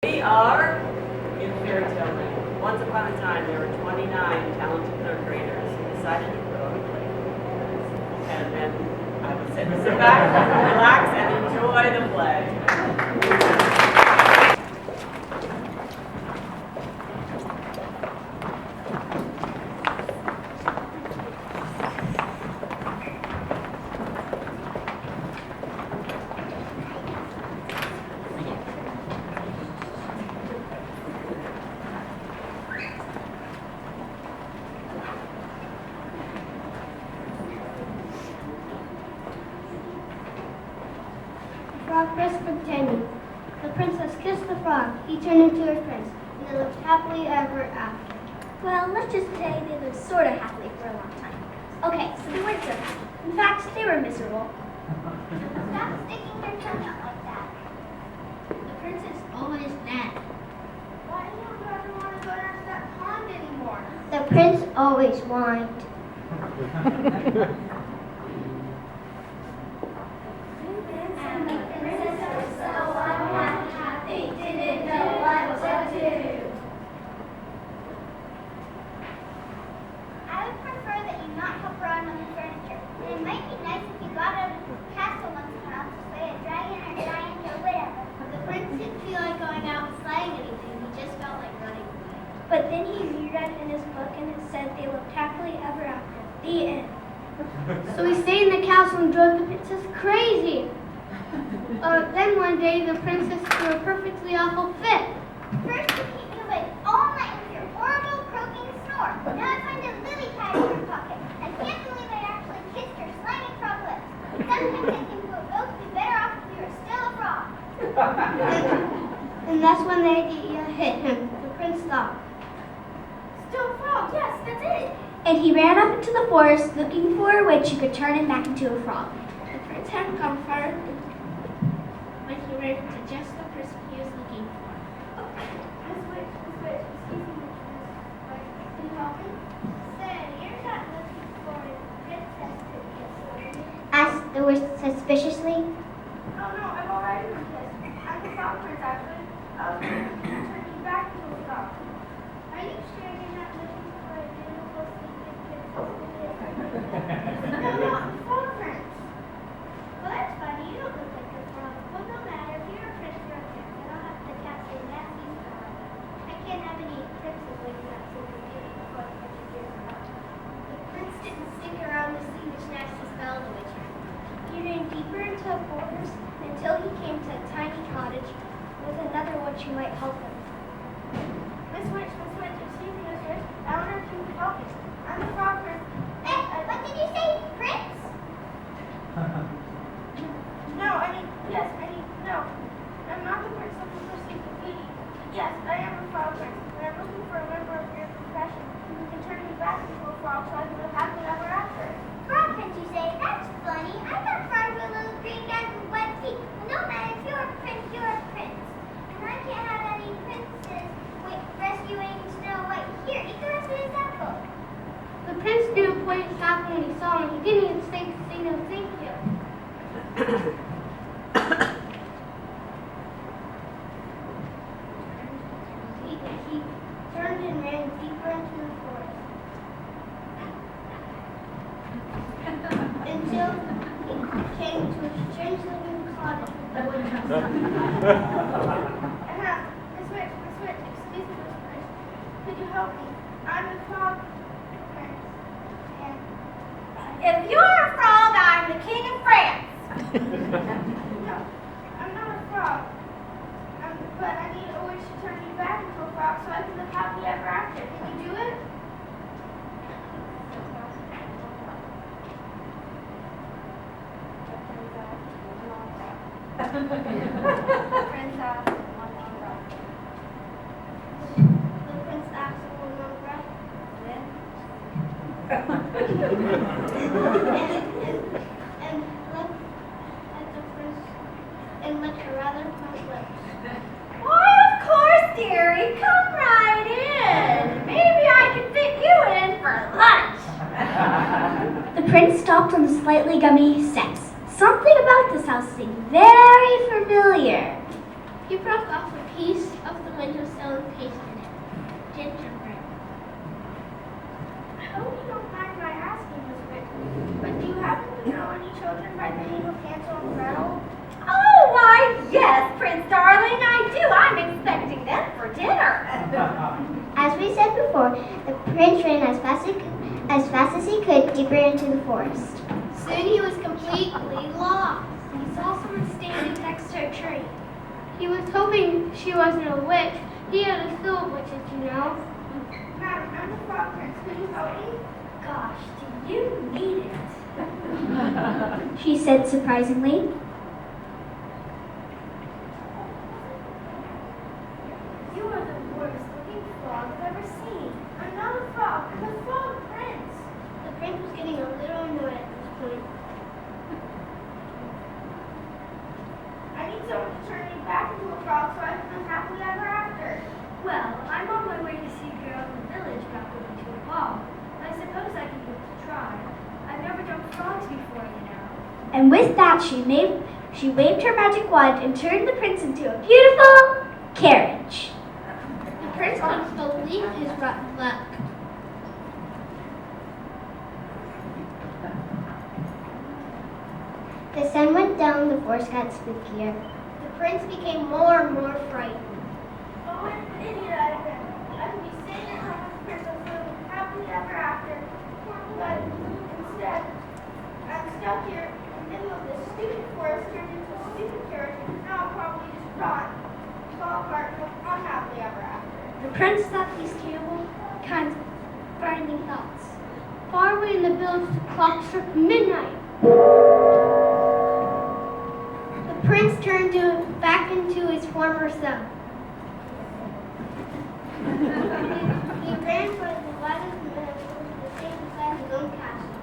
We are in fairy tale land. Once upon a time, there were 29 talented third graders who decided to put on a play. And then I would sit back, relax, and enjoy the play. Progress continued. The princess kissed the frog. He turned into a prince, and they lived happily ever after. Well, let's just say they lived sort of happily for a long time. Okay, so they weren't so happy. In fact, they were miserable. Stop sticking your tongue out like that. The prince is always dead. Why do you ever want to go down to that pond anymore? The prince always whined. But then he reread in his book and it said they lived happily ever after. The end. So he stayed in the castle and drove the princess crazy. Then one day the princess threw a perfectly awful fit. First you keep me awake all night with your horrible croaking snore. Now I find a lily pad in your pocket. I can't believe I actually kissed your slimy frog lips. Sometimes I think we'll both be better off if you were still a frog. And that's when the idea hit him. The prince stopped. Still a frog, yes, that's it. And he ran up into the forest looking for a witch who could turn him back into a frog. The prince hadn't gone far when he ran into just the person he was looking for. Miss Witch, excuse me, can you help me? Say, you're not looking for a princess to kiss, are you? Asked the witch suspiciously. Oh no, I've already been kissed. I'm the frog prince, actually. I'll turn you back into a frog. Are you sure you're not looking for a beautiful secret princess to kiss? No, I'm the frog prince. Well, that's funny. You don't look like a frog. Well, no matter. If you're a prince, you're a prince. And I'll have to cast a nasty spell on you. I can't have any princes waking up so the beauty before the witch appears around. The prince didn't stick around to see which nasty spell the witch had. He ran deeper into the forest until he came to a tiny cottage with another witch who might help him. Miss Witch, excuse me, Miss Witch. I wonder if you can help me. I'm the frog prince. What did you say, prince? No. I'm not the prince looking for secret beauty. Yes, I am a frog prince, and I'm looking for a member of your profession who can turn me back into a frog so I can live happily ever after. Frog prince, you say? That's funny. I thought frogs were little green guys with web feet. Well, no matter. If you're a prince, you're a prince. And I can't have any princesses rescuing Snow White. Here, eat the rest of this apple. The prince knew what had happened when he saw him. He didn't even say no thank you. He turned and ran deeper into the forest. Until he came to a strange looking cottage with the witch house. Miss Witch, excuse me, Miss Witch. Could you help me? I'm the frog prince. And If you're a frog, I'm the king of France. no, I'm not a frog. But I need a witch to turn me back into a frog so I can live happily ever after. Can you do it? Prince asked one long breath. The prince asked one long breath. Then and looked at the prince and licked her rather plump lips. Why, of course, dearie. Come right in. Maybe I can fit you in for lunch. The prince stopped on the slightly gummy steps. Something about this house seemed very familiar. He broke off a piece of the windowsill and pasted it. Gingerbread. I hope you don't mind my asking, Miss Whitney, but do you happen to know any children by the name of Hansel and Gretel? Oh, why, yes, Prince Darling, I do. I'm expecting them for dinner. As we said before, the prince ran as fast as he could deeper into the forest. Soon he was completely lost. He saw someone standing next to a tree. He was hoping she wasn't a witch. He had a skill of witches, you know. Madam, I'm the frog prince. Could you help me? Gosh, do you need it? She said surprisingly. You are the worst looking frog I've ever seen. I'm not a frog, I'm the frog prince. The prince was getting a little annoyed at this point. I need someone to turn me back into a frog so I can live happily ever after. Well, I'm on my way to see a girl in the village about going to a ball. I suppose I can give it a try. I've never done frogs before, you know. And with that, she waved her magic wand and turned the prince into a beautiful carriage. The prince couldn't believe his rotten luck. The sun went down, the forest got spookier. The prince became more and more frightened. Oh, what an idiot I've been. I could be sitting at home with Princess living happily ever after. But instead, I'm stuck here in the middle of this stupid forest turned into a stupid carriage, and now I'll probably just rot, fall apart, and live unhappily ever after. The prince thought these terrible kinds of frightening thoughts. Far away in the village, the clock struck midnight. The prince turned back into his former self. He ran for the wildest minutes to stay beside his own castle.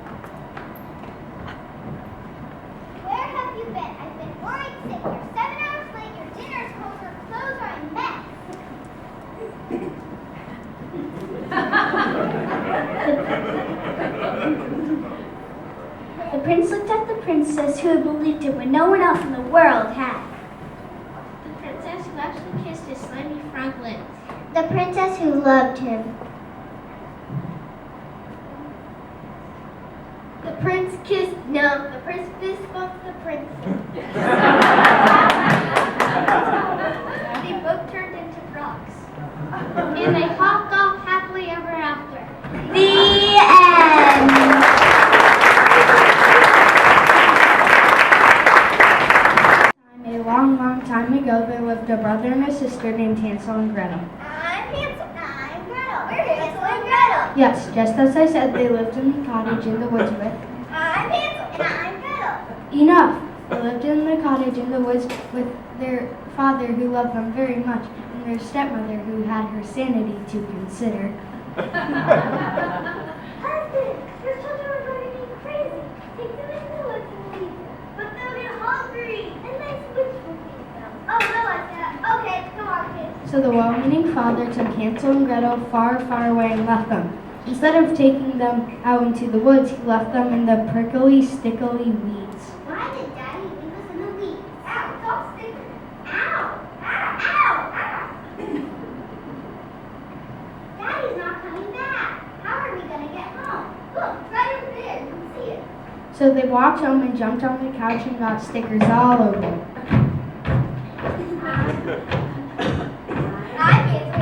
Where have you been? I've been worried sick. You're 7 hours late. Your dinner's cold. Your clothes are a mess. The prince looked at the princess who had believed it when no one else in the world had. The princess who actually kissed his slimy frog lips. The princess who loved him. The prince the prince fist bumped the princess. They both turned into frogs. And they hopped off happily ever after. The end. A long, long time ago, there lived a brother and a sister named Hansel and Gretel. I'm Hansel. I'm Gretel. We're Hansel and Gretel. Yes, just as I said, they lived in the cottage in the woods with. I'm Hansel. And I'm Gretel. Enough! They lived in the cottage in the woods with their father who loved them very much, and their stepmother who had her sanity to consider. Husband, your children are going to be crazy. Take them into the woods and leave them. But they'll get hungry. And nice witch will feed them. Oh, they'll like that. Okay, come on, kids. So the well-meaning father took Hansel and Gretel far, far away and left them. Instead of taking them out into the woods, he left them in the prickly, stickly weeds. Why did Daddy leave us in the weeds? Ow, it's all sticky. Ow, ow, ow, ow. Daddy's not coming back. How are we going to get home? Look, it's right over there. You can see it. So they walked home and jumped on the couch and got stickers all over it. I'm Hansel,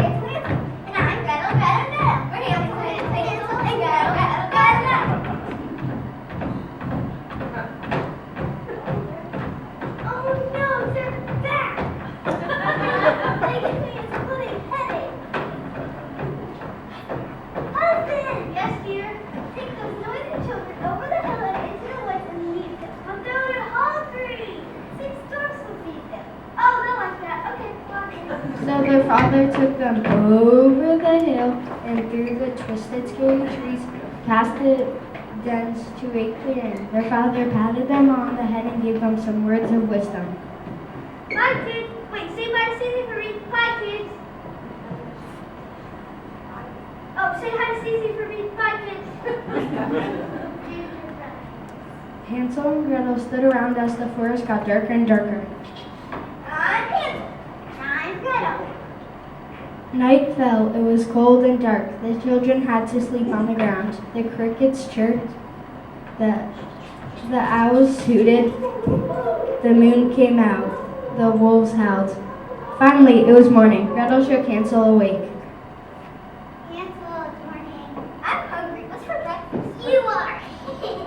and I'm Gretel, Gretel, Gretel. We're Hansel, and Gretel, Gretel, Gretel. Oh no, they're back! They give me a splitting headache. Husband! Yes, dear? Take those noisy children over the hill and into the woods and leave them. But they're hungry! 6 storks will feed them. Oh, they'll like that. Okay, come on. So their father took them over the hill and through the twisted, scary trees, past the dens to a clearing. Their father patted them on the head and gave them some words of wisdom. Bye, kids. Wait, say bye to Susie for me. Bye, kids. Oh, say hi to Susie for me. Bye, kids. Hansel and Gretel stood around as the forest got darker and darker. I'm Hansel. I'm Gretel. Night fell. It was cold and dark. The children had to sleep on the ground. The crickets chirped. The owls hooted. The moon came out. The wolves howled. Finally, it was morning. Gretel shook Hansel awake. Hansel, it's morning. I'm hungry. What's for breakfast? You are. I mean,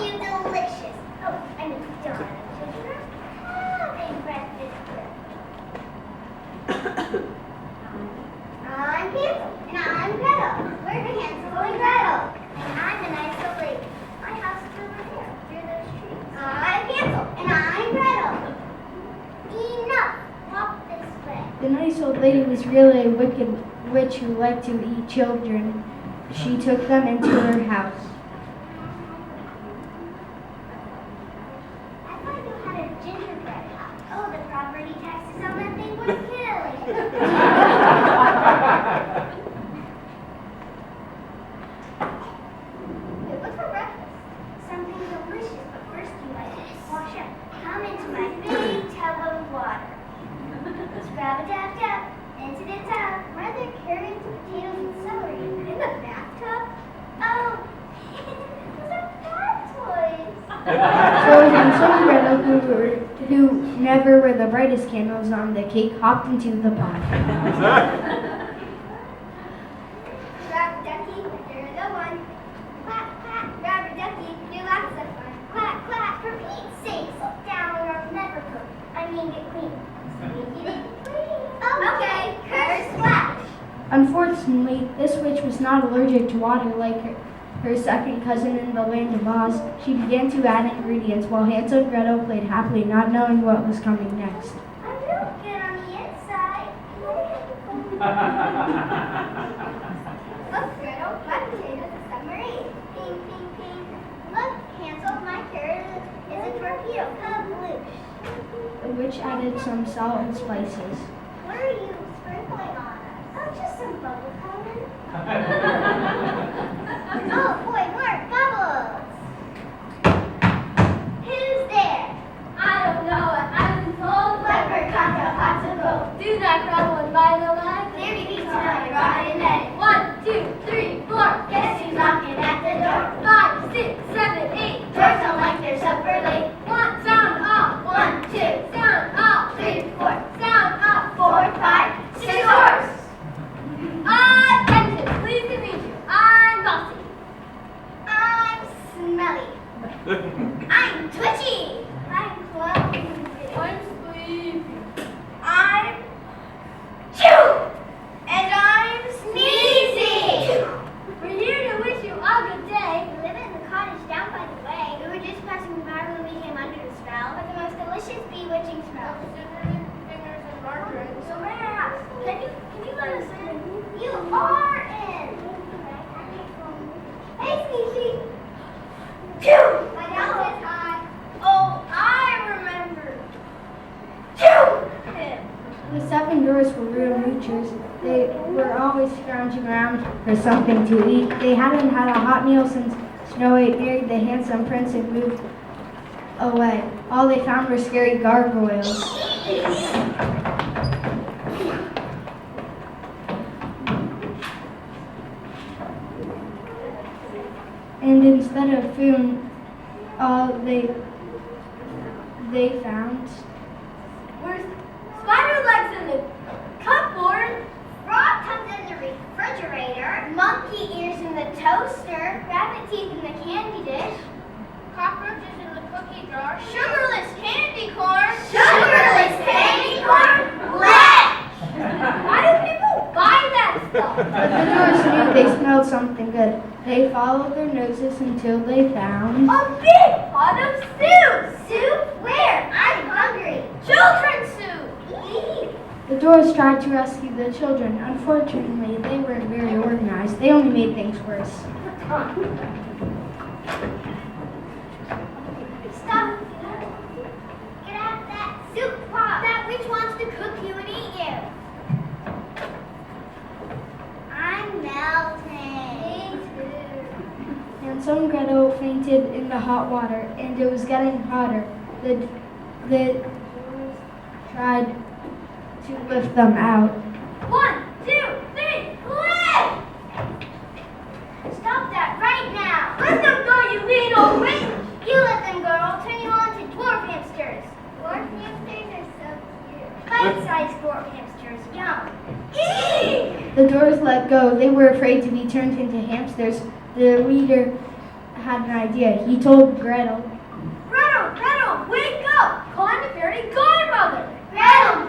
you delicious. Oh, I mean, darling children are having breakfast. I'm Hansel, and I'm Gretel. We're Hansel and Gretel. And I'm a nice old lady. My house is over there, through those trees. I'm Hansel, and I'm Gretel. Enough. Walk this way. The nice old lady was really a wicked witch who liked to eat children. She took them into her house. I thought you had a gingerbread house. Oh, the property taxes on that thing were killing. Wait, what's for breakfast? Something delicious, but first you like to wash up. Come into my big tub of water. Scrab-a-dab-dab, into the tub. Why are there carrots, potatoes, and celery? In the bathtub? Oh, those are cat toys. So Hansel and Gretel, who never were the brightest candles on the cake, hopped into the pot. Grab ducky, you're the one. Quack, quack, grab a ducky, do lots of fun. Quack, quack, for Pete's sake, sit down or never cook. I mean, get clean. Okay, curse splash. Unfortunately, this witch was not allergic to water like her second cousin in the land of Oz. She began to add ingredients while Hansel and Gretel played happily, not knowing what was coming next. I'm real good on the inside. Look, Gretel, my potato's a submarine. Ping, ping, ping. Look, Hansel, my carrot is a torpedo. Kabloosh. The witch added some salt and spices. What are you sprinkling on us? Oh, just some bubble coming. Oh boy, more bubbles. Who's there? I don't know it. I've been told Leopard, cocktail, popsicle. do not grumble and buy the line. There you be tonight, rotten egg. 1, 2, 3, 4. Guess who's knocking at the door? 5, 6, 7, 8. Doors don't like their supper late. One, sound off. 1, 2, Sound off. 3, 4, Sound off. 4, 5, 6 doors. Attention. Pleased to meet you. I'm Bossy. I'm smelly. I'm twitchy. I'm clumsy. I'm sleepy. I'm chew. And I'm sneezy. We're here to wish you a good day. We live in the cottage down by the way. We were just passing by when we came under the spell of the most delicious bewitching smell. Fingers and margarine. So may I ask, can you let us in? You are in. Hey, Sneezy. Chew. My dad says hi. Oh, I remember. Chew. Him. The 7 dwarfs were real moochers. They were always scrounging around for something to eat. They hadn't had a hot meal since Snow White married the handsome prince and moved away. All they found were scary gargoyles. And instead of food, all they found Where's spider legs in the cupboard? Frog comes in the refrigerator. Monkey ears in the toaster. Rabbit teeth in the candy dish. Cockroaches in the cookie jar. Sugarless candy corn. Sugarless candy corn. Blech! Why do people buy that stuff? But the dwarfs knew they smelled something good. They followed their noses until they found A big pot of soup. Soup? Where? I'm hungry. Children's soup. Eat. The dwarfs tried to rescue the children. Unfortunately, they weren't very organized. They only made things worse. Stop. Get out that soup pot. That witch wants to cook you and eat you. I'm melting. Me too. Hansel and Gretel fainted in the hot water, and it was getting hotter. The dwarves tried to lift them out. 1, Yum. Eek! The doors let go. They were afraid to be turned into hamsters. The leader had an idea. He told Gretel, Gretel, wake up! Call the fairy godmother! Gretel,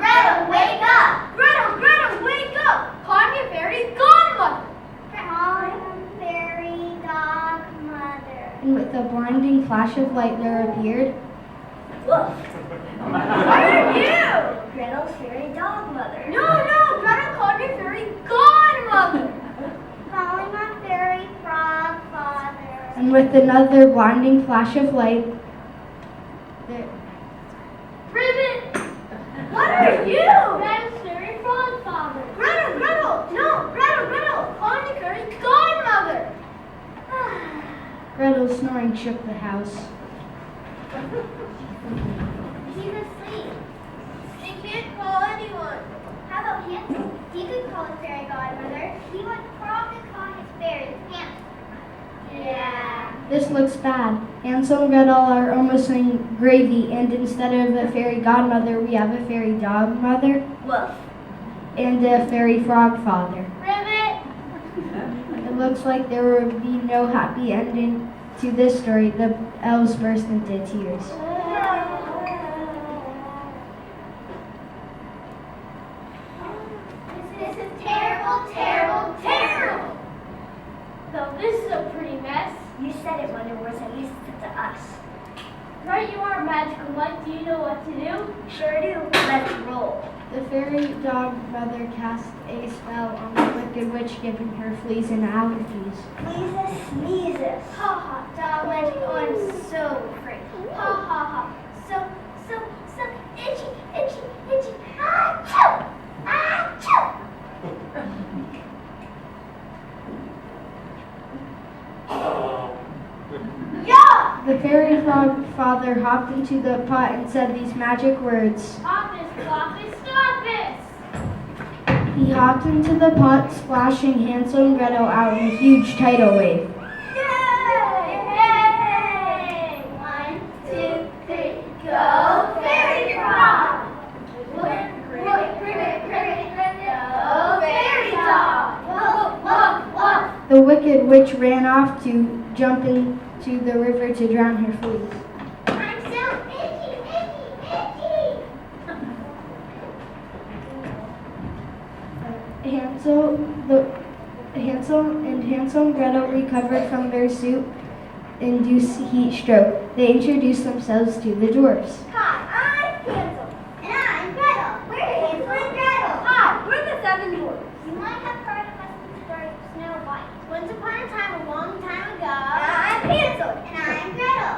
wake up! Gretel, wake up! Call the fairy godmother! I'm fairy dog mother. and with a blinding flash of light there appeared Woof. What are you? Gretel's fairy dog mother. No, Gretel called your fairy godmother! Calling my fairy frog father. and with another blinding flash of light there, Ribbit! What are you? Gretel's fairy frog father. Gretel! No, Gretel! Calling your fairy godmother! Gretel's snoring shook the house. He's asleep. She can't call anyone. How about Hansel? He could call his fairy godmother. He would probably call his fairy Hansel. Yeah. This looks bad. Hansel and Gretel are almost in gravy, and instead of a fairy godmother, we have a fairy dog mother Woof. and a fairy frog father. Ribbit! It looks like there will be no happy ending to this story. The elves burst into tears. This is terrible. So this is a pretty mess. You said it, Mother Worse, at least it's to us. Right, you are magical Mike. Do you know what to do? Sure do. Let's roll. The fairy dog mother cast a spell on the wicked witch, giving her fleas and allergies. Sneezes, sneezes. Ha ha, dog magic. Oh, I'm so afraid. Ha ha ha. So itchy. Achoo! Yeah! The fairy frog father hopped into the pot and said these magic words. Stop this! He hopped into the pot, splashing Hansel and Gretel out in a huge tidal wave. Yay! 1, 2, 3, go fairy frog! Look, cricket, go fairy dog! Woof. The wicked witch ran off to jump into the river to drown her fleas. I'm so itchy. Hansel and Gretel recovered from their soup-induced heat stroke. They introduced themselves to the dwarfs. Hi, I'm Hansel. And I'm Gretel. We're Hansel and Gretel. Hi, we're the seven dwarfs. You might have heard of us in the story of Snow White. Once upon a time, a long time ago. I'm Hansel. And I'm Gretel.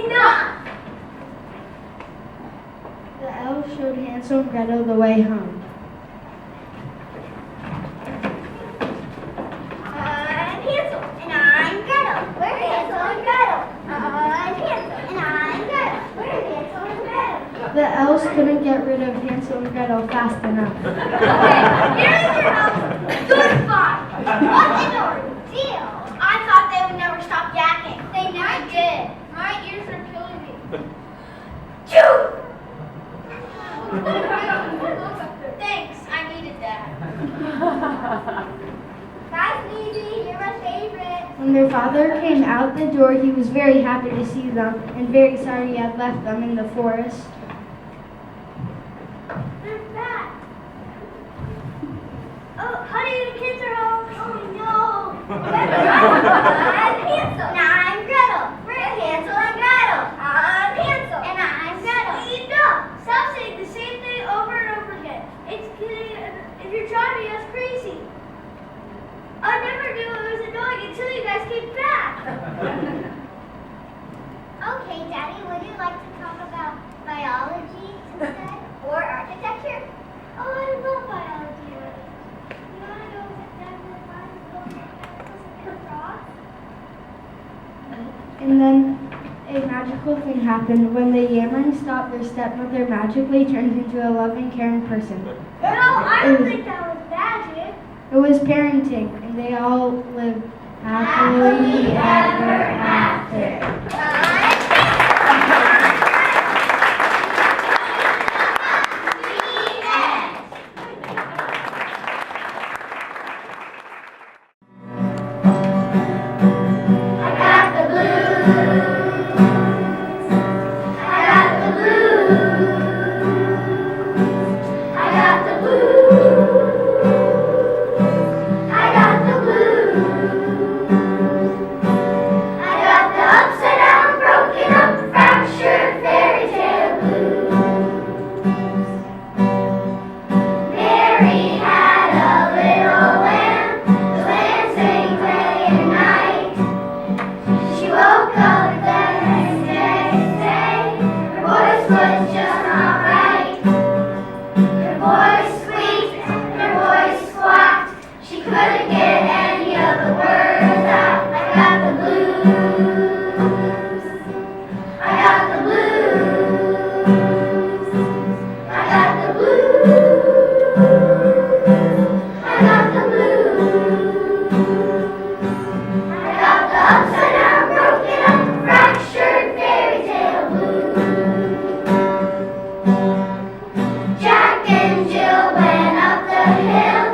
Enough! The elves showed Hansel and Gretel the way home. I'm Hansel. And I'm Gretel. We're Hansel and Gretel. I'm Hansel. And I'm Gretel. We're Hansel and Gretel. The elves couldn't get rid of Hansel and Gretel fast enough. Okay, here's your house. Goodbye. What an ordeal. I thought they would never stop yakking. They never did. My ears are killing me. Thanks, I needed that. Bye, Sneezy. You're my favorite. When their father came out the door, he was very happy to see them and very sorry he had left them in the forest. They're back. Oh, honey, the kids are home. Oh, no. I'm Hansel. And I'm Gretel. We're Hansel and Gretel. I'm Hansel. And I'm Gretel. Enough! Stop saying the same thing over and over again. It's if you're driving us crazy. I never knew it was annoying until you guys came back. Okay, Daddy, would you like to talk about biology instead? Or architecture? Oh, I love biology. You want to go with frogs? And then a magical thing happened. When the yammering stopped, their stepmother magically turned into a loving, caring person. No, I don't think that was magic. It was parenting, and they all lived happily ever after. just not right. Her voice squeaked, her voice squawked. She couldn't get any of the words out. I got the blues. I got the blues. I got the blues. I got the blues. I got the upside down, broken up, fractured fairy tale blues. Jack and Jill went up the hill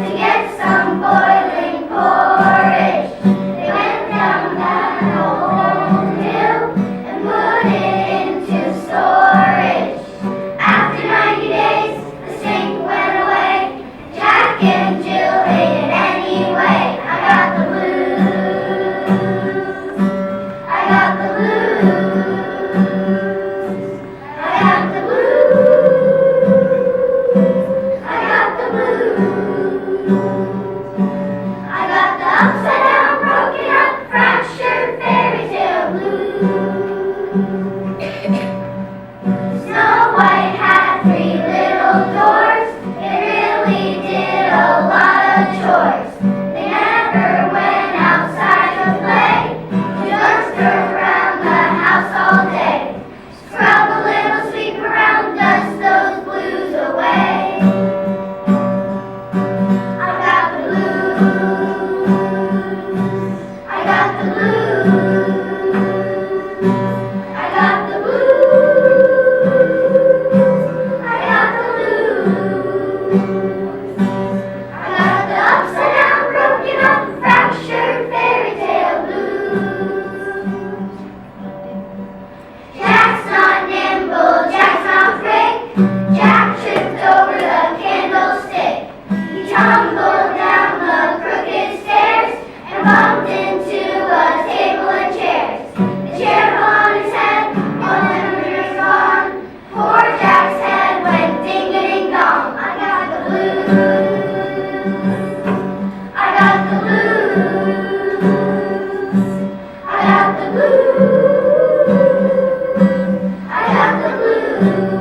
to get some boiling porridge. They went down that old hill and put it into storage. After 90 days, the stink went away. Jack and Jill ate it anyway. I got the blues. I got the blues. I got the blues. I got the blues. I got the upside down, broken up, fractured fairy tale blues. Snow White had 3 little doors. They really did a lot of chores. They never went outside to play. Just around the house all day. Scrub a little, sweep around, dust those blues away. I got the blues. I got the blues. I got the blues. I got the blues. I got the upside down, broken up, fractured fairy tale blues. Jack's not nimble, Jack's not quick. Jack tripped over the candlestick. He tumbled down the crooked stairs and bumped into a table and chairs. The chair fell on his head, all the memories gone. Poor Jack's head went ding-a-ding-dong. I got the blues. I got the blues. I got the blues. I got the blues.